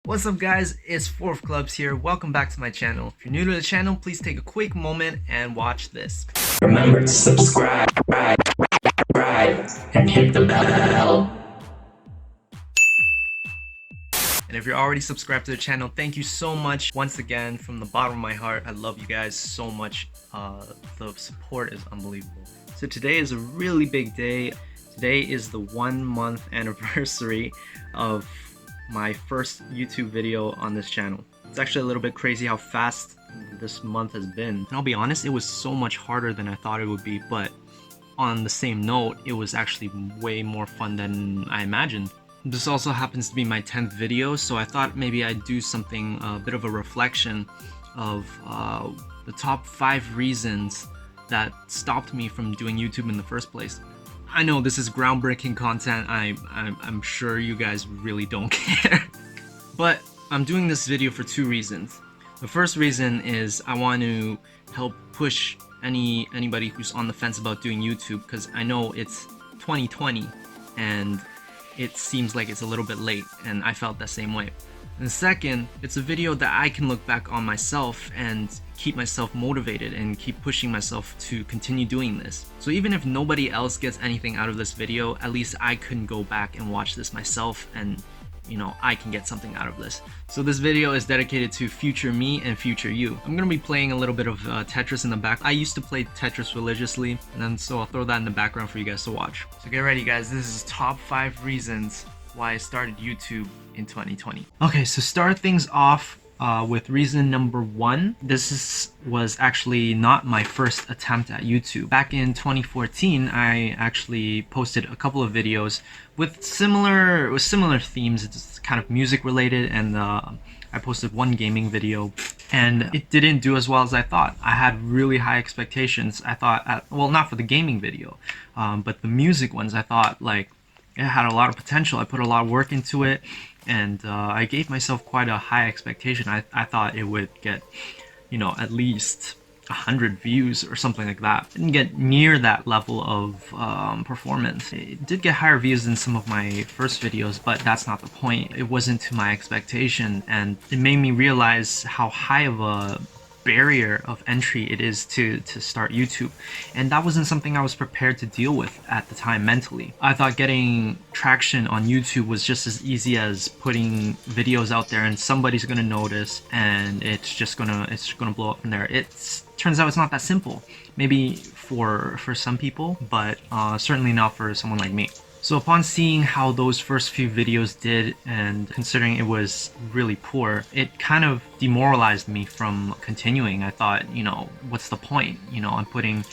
What's up guys, it's Fourth Clubs here. Welcome back to my channel. If you're new to the channel, please take a quick moment and watch this. Remember to subscribe and hit the bell. And if you're already subscribed to the channel, thank you so much. Once again, from the bottom of my heart, I love you guys so much. The support is unbelievable. So today is a really big day. Today is the 1 month anniversary of my first YouTube video on this channel. It's actually a little bit crazy how fast this month has been. And I'll be honest, it was so much harder than I thought it would be, but on the same note, it was actually way more fun than I imagined. This also happens to be my 10th video, so I thought maybe I'd do something, a bit of a reflection of the top 5 reasons that stopped me from doing YouTube in the first place. I know this is groundbreaking content. I'm sure you guys really don't care. But I'm doing this video for 2 reasons. The first reason is I want to help push anybody who's on the fence about doing YouTube, because I know it's 2020 and it seems like it's a little bit late, and I felt that same way. And second, it's a video that I can look back on myself and keep myself motivated and keep pushing myself to continue doing this. So even if nobody else gets anything out of this video, at least I can go back and watch this myself and, you know, I can get something out of this. So this video is dedicated to future me and future you. I'm gonna be playing a little bit of Tetris in the back. I used to play Tetris religiously, and then so I'll throw that in the background for you guys to watch. So get ready guys, this is top 5 reasons why I started YouTube in 2020. Okay, so start things off with reason number 1. This was actually not my first attempt at YouTube. Back in 2014, I actually posted a couple of videos with similar themes. It's kind of music related, and I posted one gaming video, and it didn't do as well as I thought. I had really high expectations. I thought, well, not for the gaming video, but the music ones, I thought like it had a lot of potential. I put a lot of work into it, and I gave myself quite a high expectation. I thought it would get, you know, at least 100 views or something like that. Didn't get near that level of performance. It did get higher views than some of my first videos, but that's not the point. It wasn't to my expectation, and it made me realize how high of a barrier of entry it is to start YouTube, and that wasn't something I was prepared to deal with at the time mentally. I thought getting traction on YouTube was just as easy as putting videos out there and somebody's gonna notice, and it's just gonna blow up from there. It turns out it's not that simple. Maybe for some people, but certainly not for someone like me. So upon seeing how those first few videos did, and considering it was really poor, it kind of demoralized me from continuing. I thought, you know, what's the point? You know, I'm putting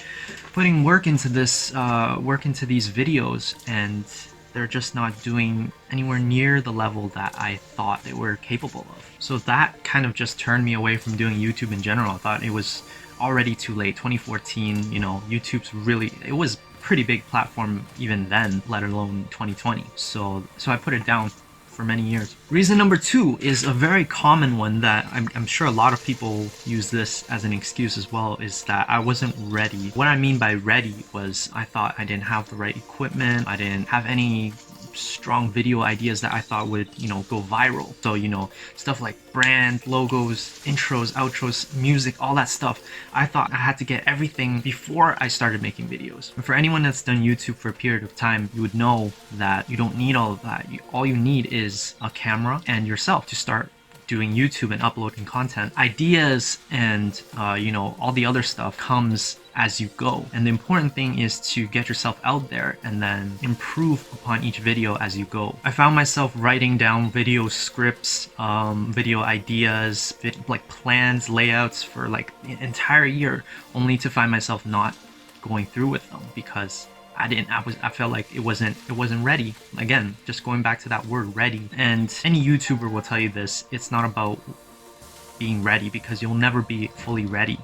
work into this, work into these videos, and they're just not doing anywhere near the level that I thought they were capable of. So that kind of just turned me away from doing YouTube in general. I thought it was already too late. 2014, you know, YouTube's really, it was pretty big platform even then, let alone 2020. So I put it down for many years. Reason number 2 is a very common one that I'm sure a lot of people use this as an excuse as well, is that I wasn't ready. What I mean by ready was I thought I didn't have the right equipment. I didn't have any strong video ideas that I thought would, you know, go viral. So, you know, stuff like brand, logos, intros, outros, music, all that stuff. I thought I had to get everything before I started making videos. And for anyone that's done YouTube for a period of time, you would know that you don't need all of that. All you need is a camera and yourself to start doing YouTube and uploading content. Ideas and you know, all the other stuff comes as you go, and the important thing is to get yourself out there and then improve upon each video as you go. I found myself writing down video scripts, video ideas, like plans, layouts for like an entire year, only to find myself not going through with them because I felt like it wasn't ready. Again, just going back to that word ready. And any YouTuber will tell you this, it's not about being ready, because you'll never be fully ready.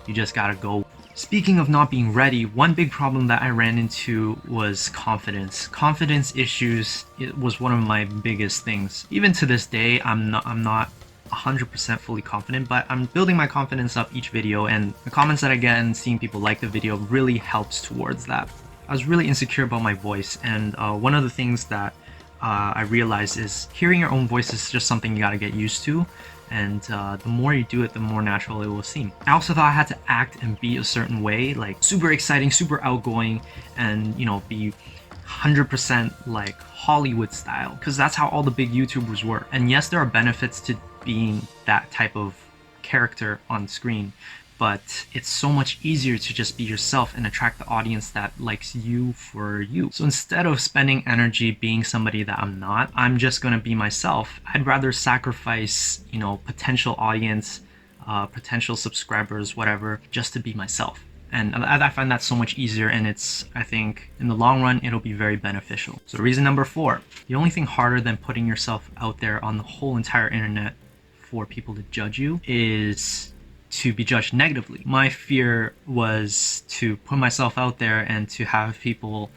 You just gotta go. Speaking of not being ready, one big problem that I ran into was confidence. Confidence issues, it was one of my biggest things. Even to this day, I'm not 100% fully confident, but I'm building my confidence up each video, and the comments that I get and seeing people like the video really helps towards that. I was really insecure about my voice, and one of the things that I realized is hearing your own voice is just something you gotta get used to. And the more you do it, the more natural it will seem. I also thought I had to act and be a certain way, like super exciting, super outgoing, and be 100% like Hollywood style, because that's how all the big YouTubers were. And yes, there are benefits to being that type of character on screen, but it's so much easier to just be yourself and attract the audience that likes you for you. So instead of spending energy being somebody that I'm not, I'm just gonna be myself. I'd rather sacrifice, potential audience, potential subscribers, whatever, just to be myself. And I find that so much easier, and I think in the long run, it'll be very beneficial. So reason number 4, the only thing harder than putting yourself out there on the whole entire internet for people to judge you is to be judged negatively. My fear was to put myself out there and to have people,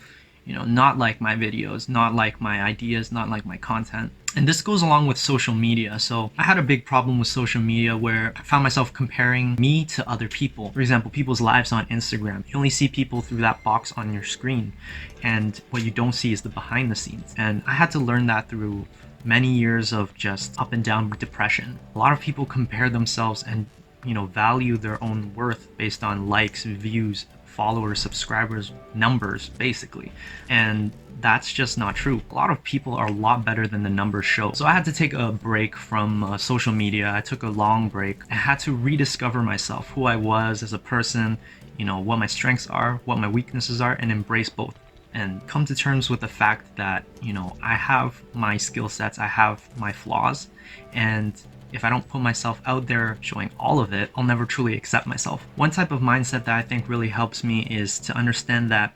not like my videos, not like my ideas, not like my content. And this goes along with social media. So I had a big problem with social media where I found myself comparing me to other people. For example, people's lives on Instagram. You only see people through that box on your screen, and what you don't see is the behind the scenes. And I had to learn that through many years of just up and down depression. A lot of people compare themselves and value their own worth based on likes, views, followers, subscribers, numbers, basically. And that's just not true. A lot of people are a lot better than the numbers show. So I had to take a break from social media. I took a long break. I had to rediscover myself, who I was as a person, what my strengths are, what my weaknesses are, and embrace both. And come to terms with the fact that, I have my skill sets, I have my flaws, and if I don't put myself out there showing all of it, I'll never truly accept myself. One type of mindset that I think really helps me is to understand that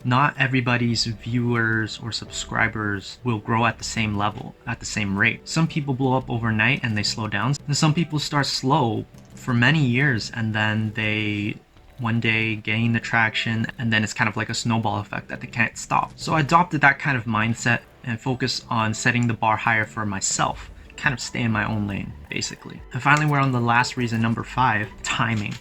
not everybody's viewers or subscribers will grow at the same level, at the same rate. Some people blow up overnight and they slow down, and some people start slow for many years and then they one day gain the traction, and then it's kind of like a snowball effect that they can't stop. So I adopted that kind of mindset and focus on setting the bar higher for myself, kind of stay in my own lane, basically. And finally, we're on the last reason, number 5, timing.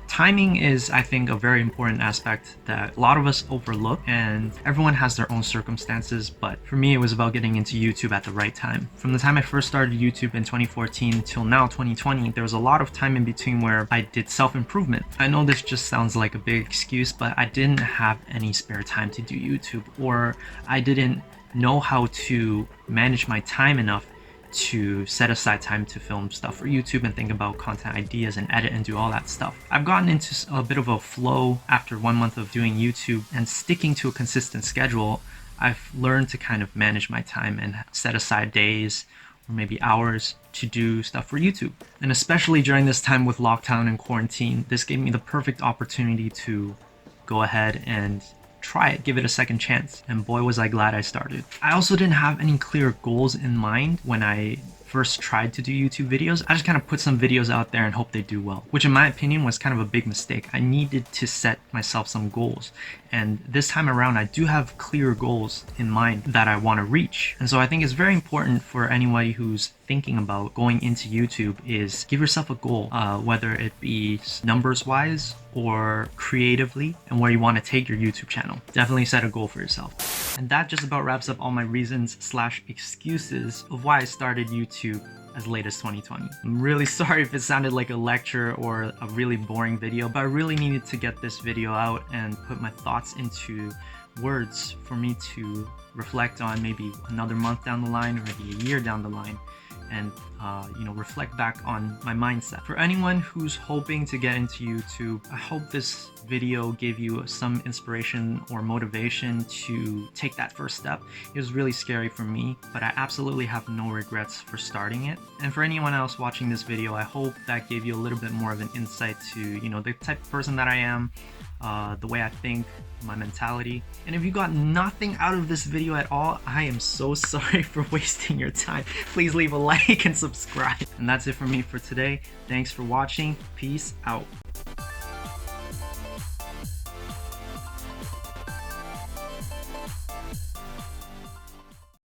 Timing is, I think, a very important aspect that a lot of us overlook, and everyone has their own circumstances, but for me, it was about getting into YouTube at the right time. From the time I first started YouTube in 2014 till now, 2020, there was a lot of time in between where I did self-improvement. I know this just sounds like a big excuse, but I didn't have any spare time to do YouTube, or I didn't know how to manage my time enough to set aside time to film stuff for YouTube and think about content ideas and edit and do all that stuff. I've gotten into a bit of a flow after 1 month of doing YouTube and sticking to a consistent schedule. I've learned to kind of manage my time and set aside days or maybe hours to do stuff for YouTube. And especially during this time with lockdown and quarantine, this gave me the perfect opportunity to go ahead and try it, give it a second chance, and boy was I glad I started. I also didn't have any clear goals in mind when I first tried to do YouTube videos. I just kind of put some videos out there and hope they do well, which in my opinion was kind of a big mistake. I needed to set myself some goals, and this time around I do have clear goals in mind that I want to reach. And so I think it's very important for anybody who's thinking about going into YouTube is give yourself a goal, whether it be numbers wise or creatively, and where you want to take your YouTube channel. Definitely set a goal for yourself. And that just about wraps up all my reasons / excuses of why I started YouTube as late as 2020. I'm really sorry if it sounded like a lecture or a really boring video, but I really needed to get this video out and put my thoughts into words for me to reflect on maybe another month down the line or maybe a year down the line, and reflect back on my mindset. For anyone who's hoping to get into YouTube, I hope this video gave you some inspiration or motivation to take that first step. It was really scary for me, but I absolutely have no regrets for starting it. And for anyone else watching this video, I hope that gave you a little bit more of an insight to, the type of person that I am, the way I think, my mentality. And if you got nothing out of this video at all, I am so sorry for wasting your time. Please leave a like and subscribe. And that's it for me for today. Thanks for watching. Peace out.